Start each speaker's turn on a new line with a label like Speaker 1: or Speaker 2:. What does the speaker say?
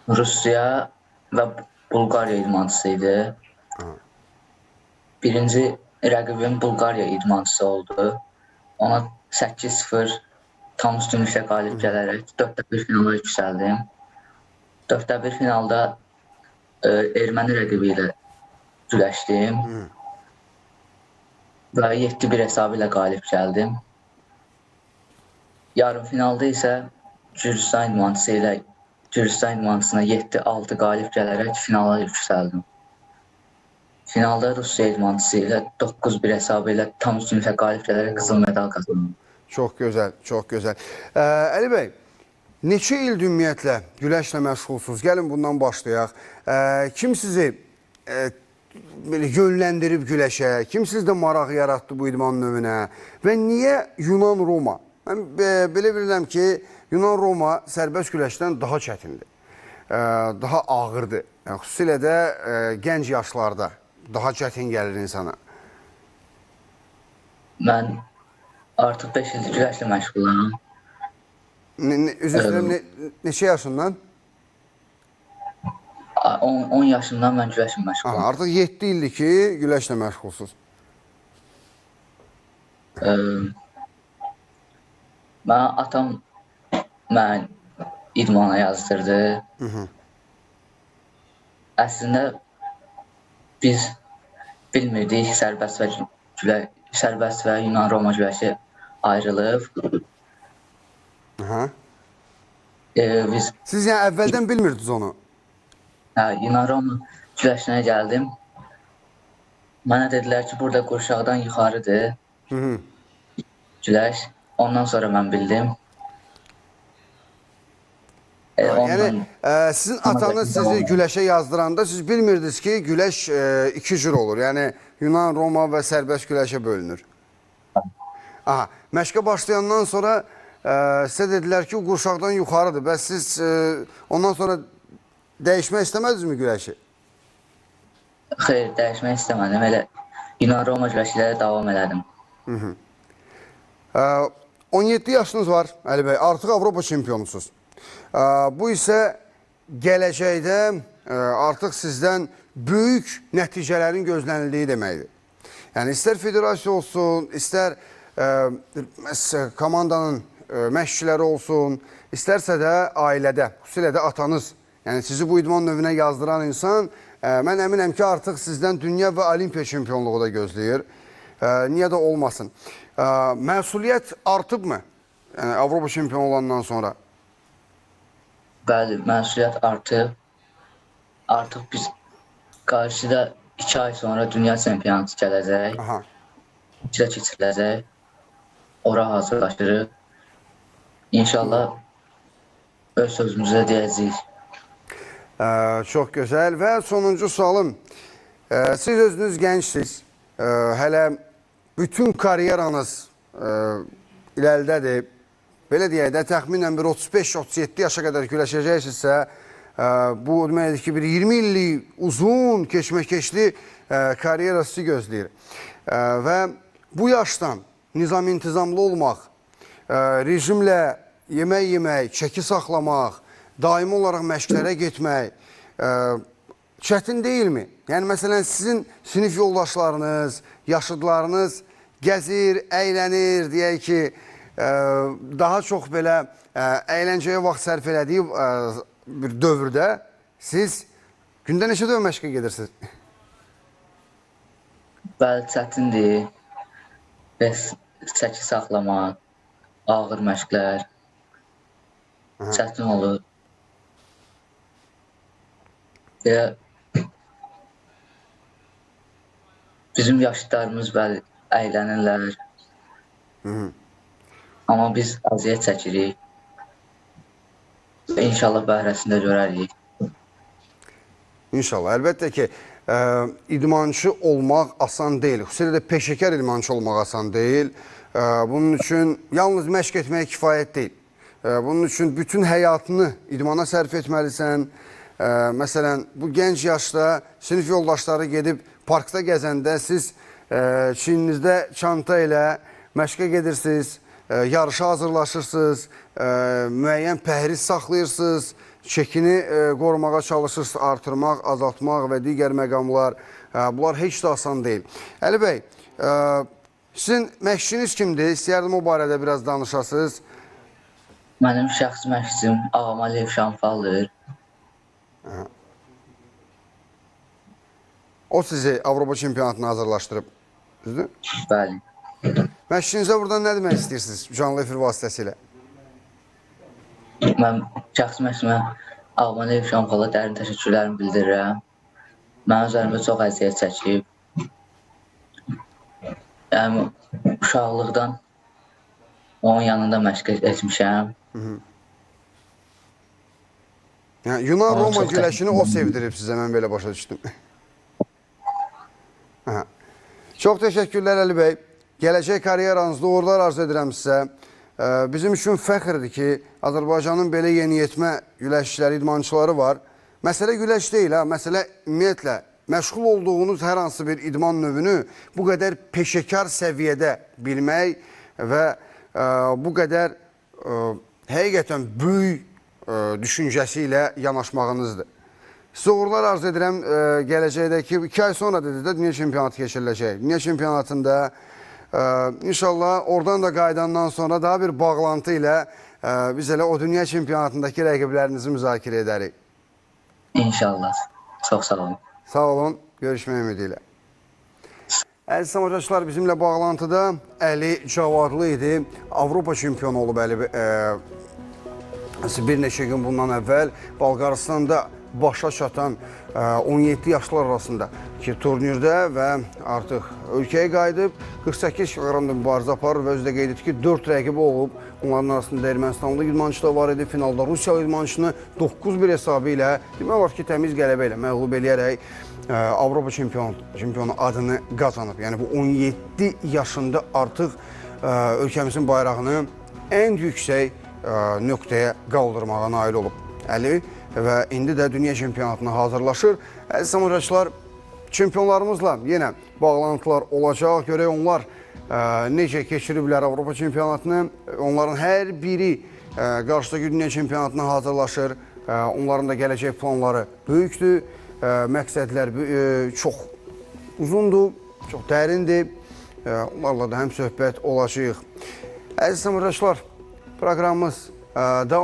Speaker 1: Rusiya və Bulqariya idmançısı idi. Birinci rəqibim Bulqariya idmançısı oldu. Ona 8-0 tam üstünlüklə qalib gələrək 4-1 finala yüksəldim. 4-1 finalda erməni rəqibi ilə güləşdim və 7-1 hesabı ilə qalib gəldim. Yarım finalda isə Gürcüstan idmançısına 7-6 qalib gələrək finala yüksəldim. Finalda Rusiya idmançısı ilə 9-1 hesabı ilə tam üstünlüklə qalib gələrək qızıl medal qazandım.
Speaker 2: Çox gözəl, çox gözəl. Əli bəy, neçə ildir ümumiyyətlə güləşlə məşğulsunuz? Gəlin bundan başlayaq. Kim sizi yönləndirib güləşə? Kim sizdə maraq yaratdı bu idman növünə? Və niyə Yunan-Roma? Mən belə bilirəm ki, Yunan-Roma sərbəst güləşdən daha çətindir, daha ağırdır. Xüsusilə də gənc yaşlarda daha çətin gəlir insana.
Speaker 1: Mən artıq 5 ildir güləşlə məşğulam.
Speaker 2: Üzr istəyirəm, neçə yaşından?
Speaker 1: 10 yaşımdan mən güləşlə məşğulam.
Speaker 2: Artıq 7 ildir ki, güləşlə məşğulsuz.
Speaker 1: Mən atam mən idmana yazdırdı. Əslində biz bilmirdik sərbəst və Yunan-Roma güləşi ayrılıb.
Speaker 2: Siz yəni əvvəldən bilmirdiniz onu?
Speaker 1: Yunan-Roma güləşinə gəldim. Mənə dedilər ki, burada qurşaqdan yuxarıdır güləş. Ondan sonra mən bildim.
Speaker 2: Yəni, sizin atanız sizi güləşə yazdıranda siz bilmirdiniz ki, güləş iki cür olur. Yəni, Yunan, Roma və sərbəst güləşə bölünür. Məşqə başlayandan sonra sizə dedilər ki, qurşaqdan yuxarıdır. Bəs siz ondan sonra dəyişmək istəmədinizmi güləşi?
Speaker 1: Xeyr, dəyişmək istəmədim. Elə Yunan-Roma güləşi ilə davam elədim.
Speaker 2: 17 yaşınız var, Əli bəy. Artıq Avropa çempionusunuz. Bu isə gələcəkdə artıq sizdən böyük nəticələrin gözlənildiyi deməkdir. Yəni, istər federasiya olsun, istər komandanın məşqçiləri olsun, istərsə də ailədə, xüsusilə də atanız, yəni sizi bu idman növünə yazdıran insan, mən əminəm ki, artıq sizdən dünya və olimpiya çempionluğu da gözləyir. Niyə də olmasın? Məsuliyyət artıbmı Avropa çempionu olandan sonra?
Speaker 1: Bəli, məsuliyyət artıb. Artıq biz qarşıda 2 ay sonra dünya çempionatı gələcək. İçə keçiriləcək. Ora hazırlaşırıq. İnşallah öz sözümüzü deyəcəyik.
Speaker 2: Çox gözəl. Və sonuncu sualım. Siz özünüz gəncsiniz. Hələ bütün karyeranız irəlidədir. Belə deyək də, təxminən bir 35-37 yaşa qədər güləşəcəksinizsə, bu deməkdir ki, bir 20 illik uzun keçməkeşli karyera sizi gözləyir. Və bu yaşdan nizam-intizamlı olmaq, rejimlə yemək, çəki saxlamaq, daimi olaraq məşqlərə getmək çətin deyilmi? Yəni, məsələn, sizin sinif yoldaşlarınız, yaşıdlarınız gəzir, əylənir, deyək ki, daha çox belə əyləncəyə vaxt sərf elədiyi bir dövrdə siz gündə neçə dövr məşqə gedirsiniz?
Speaker 1: Bəli, çətindir. Çəki saxlamaq, ağır məşqlər çətin olur. Bizim yaşlılarımız bəli əylənirlər. Amma biz əziyyət çəkirik. İnşallah bəhrəsində görərik.
Speaker 2: İnşallah. Əlbəttə ki, idmançı olmaq asan deyil. Xüsusilə də peşəkar idmançı olmaq asan deyil. Bunun üçün yalnız məşq etmək kifayət deyil. Bunun üçün bütün həyatını idmana sərf etməlisən. Məsələn, bu gənc yaşda sinif yoldaşları gedib parkda gəzəndə siz çiyninizdə çanta ilə məşqə gedirsiniz, yarışa hazırlaşırsınız, müəyyən pəhriz saxlayırsınız, çekini qorumağa çalışırsınız, artırmaq, azaltmaq və digər məqamlar. Bunlar heç də asan deyil. Əli bəy, sizin məşqçiniz kimdir? İstəyərdim o barədə biraz danışasınız.
Speaker 1: Mənim şəxsi məşqçim Ağamaliyev Şamfaldır.
Speaker 2: O sizi Avropa çempionatına hazırlaşdırıb, düzdür?
Speaker 1: Bəli.
Speaker 2: Məşqçinizə buradan nə demək istəyirsiniz canlı efir vasitəsilə?
Speaker 1: Mən şəxsi məşqçimə Ağamaliyev Şamfala dərin təşəkkürlərimi bildirirəm. Mənim üzərimdə çox əziyyət çəkib. Yəni, uşaqlıqdan onun yanında məşq etmişəm.
Speaker 2: Yəni, Yunan-Roma güləşini o sevdirib sizə, mən belə başa düşdüm. Çox təşəkkürlər Əli bəy. Gələcək karyeranızda uğurlar arzu edirəm sizə. Bizim üçün fəxrdir ki, Azərbaycanın belə yeniyetmə güləşçiləri, idmançıları var. Məsələ güləş deyil, məsələ ümumiyyətlə məşğul olduğunuz hər hansı bir idman növünü bu qədər peşəkar səviyyədə bilmək və bu qədər həqiqətən böyük düşüncəsi ilə yanaşmağınızdır. Sizə uğurlar arzu edirəm. Gələcəkdəki 2 ay sonra dedi də dünya çempionatı keçiriləcək. Dünya çempionatında inşallah oradan da qayıdandan sonra daha bir bağlantı ilə biz elə o dünya çempionatındakı rəqiblərinizi müzakirə edərik.
Speaker 1: İnşallah. Çox sağ olun.
Speaker 2: Sağ olun. Görüşmək ümidi ilə. Əziz tamaşaçılar, bizimlə bağlantıda Əli Cavadlı idi. Avropa çempionu olub Əli bir neçə gün bundan əvvəl Bolqarıstanda başa çatan 17 yaşlar arasında ki turnirdə və artıq ölkəyə qayıdıb 48 kiloqramda mübarizə aparır və özü də qeyd etdi ki 4 rəqibi olub. Onların arasında Ermənistanlı idmançı da var idi. Finalda Rusiyalı idmançını 9-1 hesabı ilə demək olar ki təmiz qələbə ilə məğlub eləyərək Avropa çempionu adını qazanıb. Yəni bu 17 yaşında artıq ölkəmizin bayrağını ən yüksək nöqtəyə qaldırmağa nail olub Əli və indi də dünya çempionatına hazırlaşır. Əziz tamaşaçılar, çempionlarımızla yenə bağlantılar olacaq. Görək onlar necə keçiriblər Avropa çempionatını. Onların hər biri qarşıdakı dünya çempionatına hazırlaşır. Onların da gələcək planları böyükdür. Məqsədlər çox uzundur, çox dərindir. Onlarla da həm söhbət olacaq. Əziz tamaşaçılar, proqramımız devam